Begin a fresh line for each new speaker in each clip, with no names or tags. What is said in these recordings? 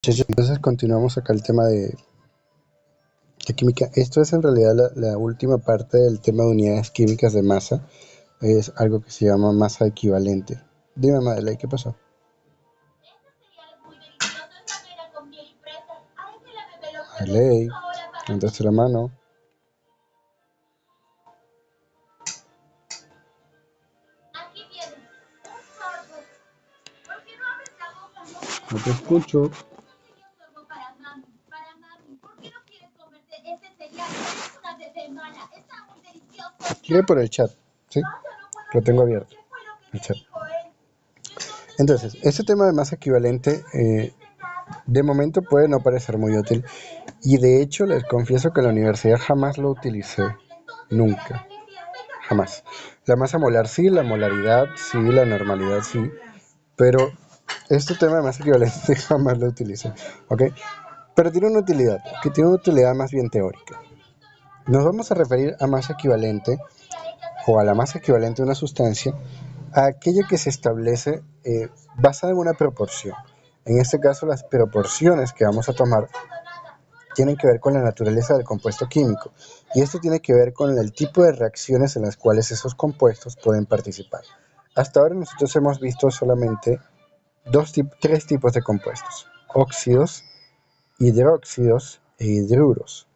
Entonces continuamos acá el tema de química. Esto es en realidad la última parte del tema de unidades químicas de masa. Es algo que se llama masa equivalente. Dime, Madeleine, ¿qué pasó? Madeleine, levantaste la mano. No te escucho. Escribe por el chat, ¿sí? Lo tengo abierto, el chat. Entonces, este tema de masa equivalente de momento puede no parecer muy útil y de hecho les confieso que en la universidad jamás lo utilicé, nunca, jamás. La masa molar sí, la molaridad sí, la normalidad sí, pero este tema de masa equivalente jamás lo utilicé, ¿ok? Pero tiene una utilidad, que tiene una utilidad más bien teórica. Nos vamos a referir a masa equivalente o a la masa equivalente de una sustancia a aquello que se establece basada en una proporción. En este caso, las proporciones que vamos a tomar tienen que ver con la naturaleza del compuesto químico y esto tiene que ver con el tipo de reacciones en las cuales esos compuestos pueden participar. Hasta ahora nosotros hemos visto solamente tres tipos de compuestos: óxidos, hidróxidos e hidruros.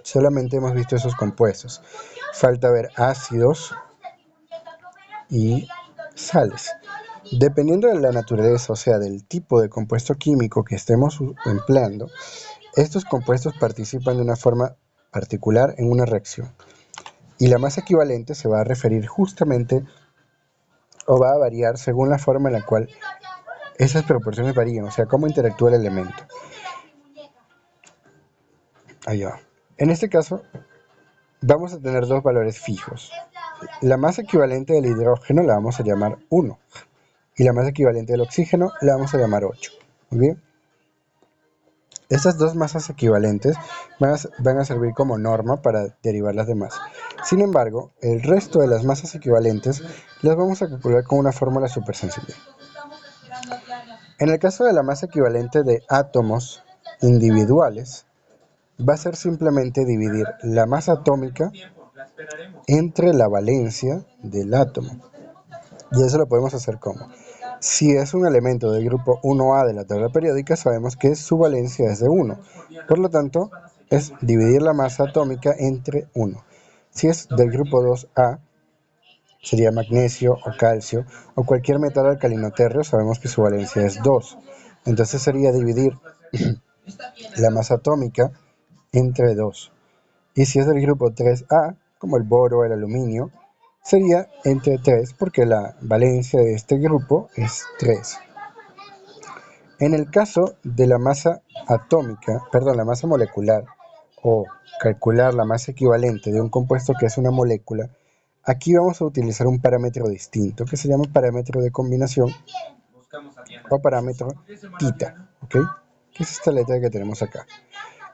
Solamente hemos visto esos compuestos. Falta ver ácidos y sales. Dependiendo de la naturaleza, o sea, del tipo de compuesto químico que estemos empleando, estos compuestos participan de una forma particular en una reacción. Y la masa equivalente se va a referir justamente o va a variar según la forma en la cual esas proporciones varían, o sea, cómo interactúa el elemento. Ahí va. En este caso, vamos a tener dos valores fijos. La masa equivalente del hidrógeno la vamos a llamar 1 y la masa equivalente del oxígeno la vamos a llamar 8. Muy bien. Estas dos masas equivalentes van a servir como norma para derivar las demás. Sin embargo, el resto de las masas equivalentes las vamos a calcular con una fórmula súper sencilla. En el caso de la masa equivalente de átomos individuales, va a ser simplemente dividir la masa atómica entre la valencia del átomo. Y eso lo podemos hacer como: si es un elemento del grupo 1A de la tabla periódica, sabemos que su valencia es de 1. Por lo tanto, es dividir la masa atómica entre 1. Si es del grupo 2A, sería magnesio o calcio o cualquier metal alcalino térreo, sabemos que su valencia es 2. Entonces sería dividir la masa atómica entre 2. Y si es del grupo 3A, como el boro o el aluminio, sería entre 3 porque la valencia de este grupo es 3. En el caso de la masa la masa molecular, o calcular la masa equivalente de un compuesto que es una molécula, aquí vamos a utilizar un parámetro distinto que se llama parámetro de combinación o parámetro tita, ¿ok? Que es esta letra que tenemos acá.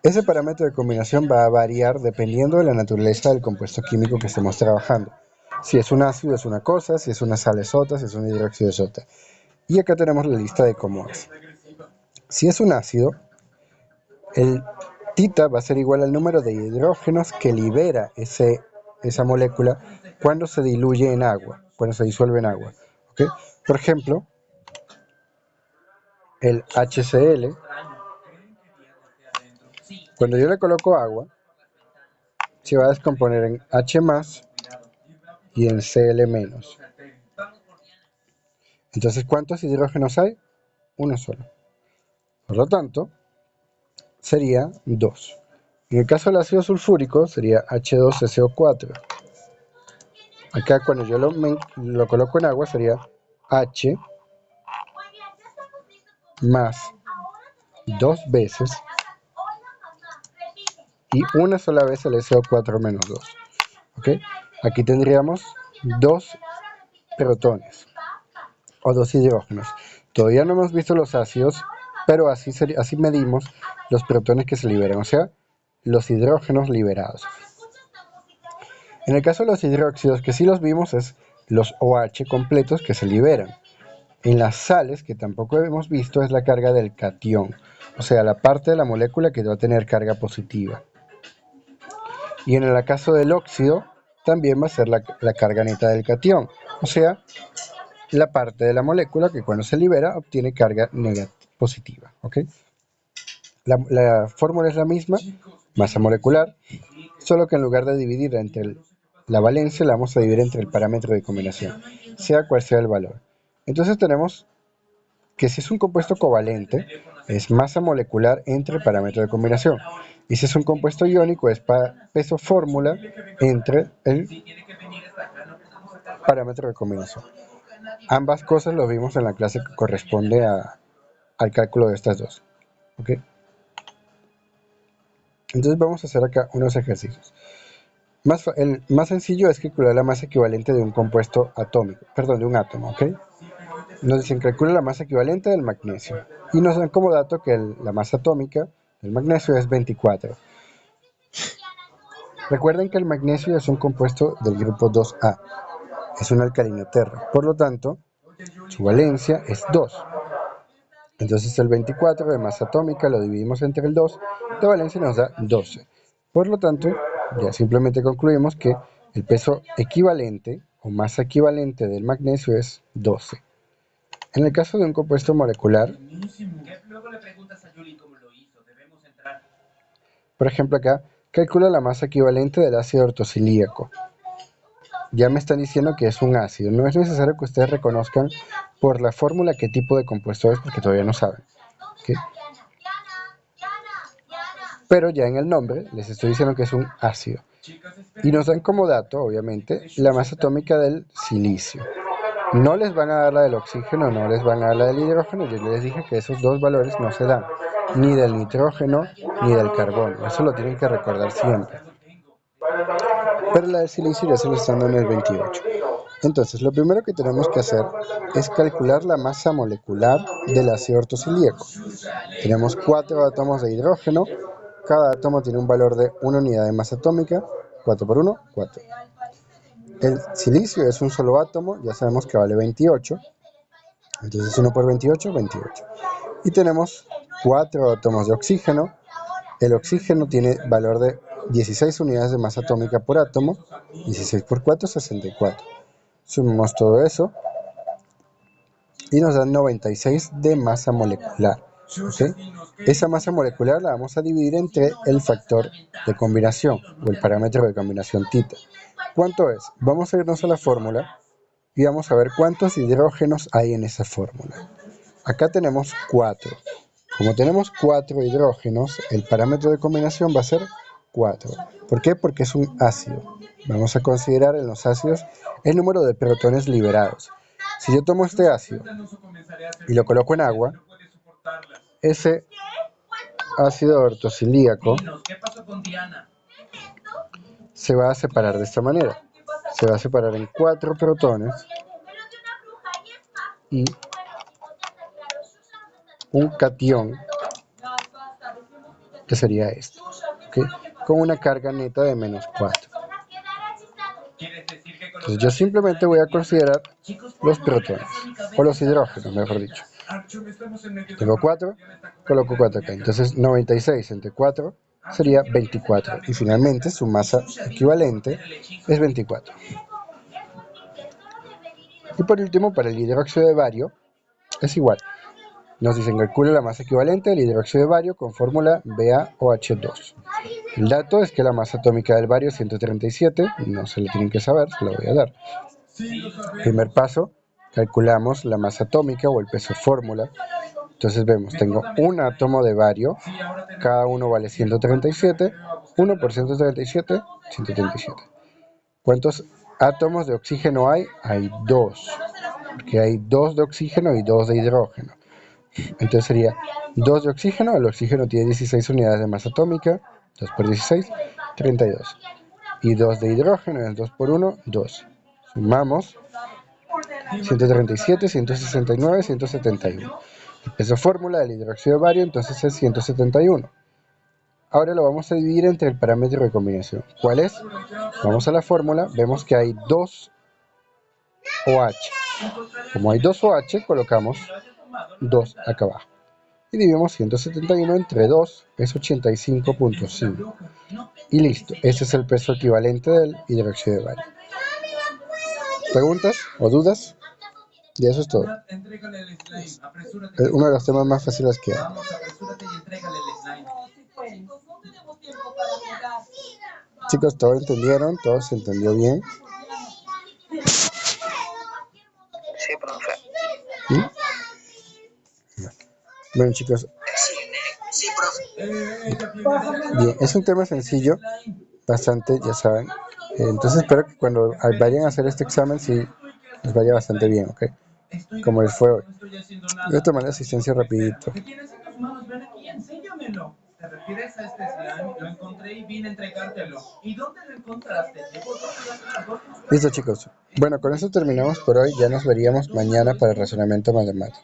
Ese parámetro de combinación va a variar dependiendo de la naturaleza del compuesto químico que estemos trabajando. Si es un ácido es una cosa, si es una sal es otra, si es un hidróxido es otra. Y acá tenemos la lista de cómo es. Si es un ácido, el tita va a ser igual al número de hidrógenos que libera esa molécula cuando se diluye en agua, cuando se disuelve en agua. ¿Okay? Por ejemplo, el HCl, cuando yo le coloco agua, se va a descomponer en H más y en Cl menos. Entonces, ¿cuántos hidrógenos hay? Uno solo. Por lo tanto, sería 2. En el caso del ácido sulfúrico, sería H2SO4. Acá, cuando yo lo coloco en agua, sería H más 2 veces y una sola vez el SO4 menos 2. ¿Ok? Aquí tendríamos 2 protones o 2 hidrógenos. Todavía no hemos visto los ácidos, pero así medimos los protones que se liberan, o sea, los hidrógenos liberados. En el caso de los hidróxidos, que sí los vimos, es los OH completos que se liberan. En las sales, que tampoco hemos visto, es la carga del catión. o sea, la parte de la molécula que va a tener carga positiva. Y en el caso del óxido, también va a ser la carga neta del catión, o sea, la parte de la molécula que cuando se libera obtiene carga positiva. ¿Ok? La fórmula es la misma, masa molecular, solo que en lugar de dividir entre la valencia, la vamos a dividir entre el parámetro de combinación, sea cual sea el valor. Entonces tenemos que si es un compuesto covalente, es masa molecular entre parámetro de combinación. Y si es un compuesto iónico, es peso fórmula entre el parámetro de combinación. Ambas cosas lo vimos en la clase que corresponde al cálculo de estas dos. ¿Ok? Entonces vamos a hacer acá unos ejercicios. El más sencillo es calcular la masa equivalente de un compuesto atómico, perdón, de un átomo, ¿ok? Nos dicen calcula la masa equivalente del magnesio y nos dan como dato que la masa atómica del magnesio es 24. Recuerden que el magnesio es un compuesto del grupo 2A, es un alcalino terro, por lo tanto, su valencia es 2. Entonces el 24 de masa atómica lo dividimos entre el 2, de valencia nos da 12. Por lo tanto, ya simplemente concluimos que el peso equivalente o masa equivalente del magnesio es 12. En el caso de un compuesto molecular, por ejemplo acá, calcula la masa equivalente del ácido ortosilíaco. Ya me están diciendo que es un ácido. No es necesario que ustedes reconozcan por la fórmula qué tipo de compuesto es, porque todavía no saben. ¿Okay? Pero ya en el nombre les estoy diciendo que es un ácido. Y nos dan como dato, obviamente, la masa atómica del silicio. No les van a dar la del oxígeno, no les van a dar la del hidrógeno. Yo les dije que esos dos valores no se dan, ni del nitrógeno ni del carbono. Eso lo tienen que recordar siempre. Pero la del silicio ya se lo están dando en el 28. Entonces, lo primero que tenemos que hacer es calcular la masa molecular del ácido ortosilíaco. Tenemos 4 átomos de hidrógeno. Cada átomo tiene un valor de 1 unidad de masa atómica. 4 por 1, 4. El silicio es un solo átomo, ya sabemos que vale 28. Entonces 1 por 28, 28. Y tenemos 4 átomos de oxígeno. El oxígeno tiene valor de 16 unidades de masa atómica por átomo. 16 por 4, 64. Sumamos todo eso y nos dan 96 de masa molecular. ¿Okay? Esa masa molecular la vamos a dividir entre el factor de combinación o el parámetro de combinación tita. ¿Cuánto es? Vamos a irnos a la fórmula y vamos a ver cuántos hidrógenos hay en esa fórmula. Acá tenemos 4. Como tenemos 4 hidrógenos, el parámetro de combinación va a ser 4. ¿Por qué? Porque es un ácido. Vamos a considerar en los ácidos el número de protones liberados. Si yo tomo este ácido y lo coloco en agua, ese ácido ortosilíaco se va a separar de esta manera. Se va a separar en 4 protones y un catión, que sería esto, ¿okay? Con una carga neta de menos 4. Entonces yo simplemente voy a considerar los protones, o los hidrógenos, mejor dicho. Tengo 4, coloco 4 acá. Entonces 96 entre 4 sería 24. Y finalmente su masa equivalente es 24. Y por último, para el hidróxido de bario, es igual. Nos dicen calcula la masa equivalente del hidróxido de bario con fórmula BaOH2. El dato es que la masa atómica del bario es 137, no se lo tienen que saber, se lo voy a dar. Primer paso, calculamos la masa atómica o el peso fórmula. Entonces vemos, tengo un átomo de bario, cada uno vale 137, 1 por 137, 137. ¿Cuántos átomos de oxígeno hay? Hay 2, porque hay 2 de oxígeno y 2 de hidrógeno. Entonces sería 2 de oxígeno, el oxígeno tiene 16 unidades de masa atómica, 2 por 16, 32. Y 2 de hidrógeno es 2 por 1, 2. Sumamos 137, 169, 171. El peso fórmula del hidróxido de bario entonces es 171. Ahora lo vamos a dividir entre el parámetro de combinación. ¿Cuál es? Vamos a la fórmula, vemos que hay 2 OH. Como hay 2 OH, colocamos 2 acá abajo. y dividimos 171 entre 2, es 85.5. Y listo, ese es el peso equivalente del hidróxido de bario. ¿Preguntas o dudas? Y eso es todo. Uno de los temas más fáciles que hay. Chicos, ¿todo entendieron? ¿Todo se entendió bien?
Sí, profe.
¿Sí? Bueno, chicos.
Sí, profe.
Bien, es un tema sencillo, bastante, ya saben. Entonces espero que cuando vayan a hacer este examen sí les vaya bastante bien, ¿ok? Como les fue hoy. Voy a tomar la asistencia rapidito. ¿Te refieres a este slime? Lo encontré y vine a entregártelo. ¿Y dónde lo encontraste? Listo, chicos. Bueno, con eso terminamos por hoy. Ya nos veríamos mañana para el razonamiento matemático.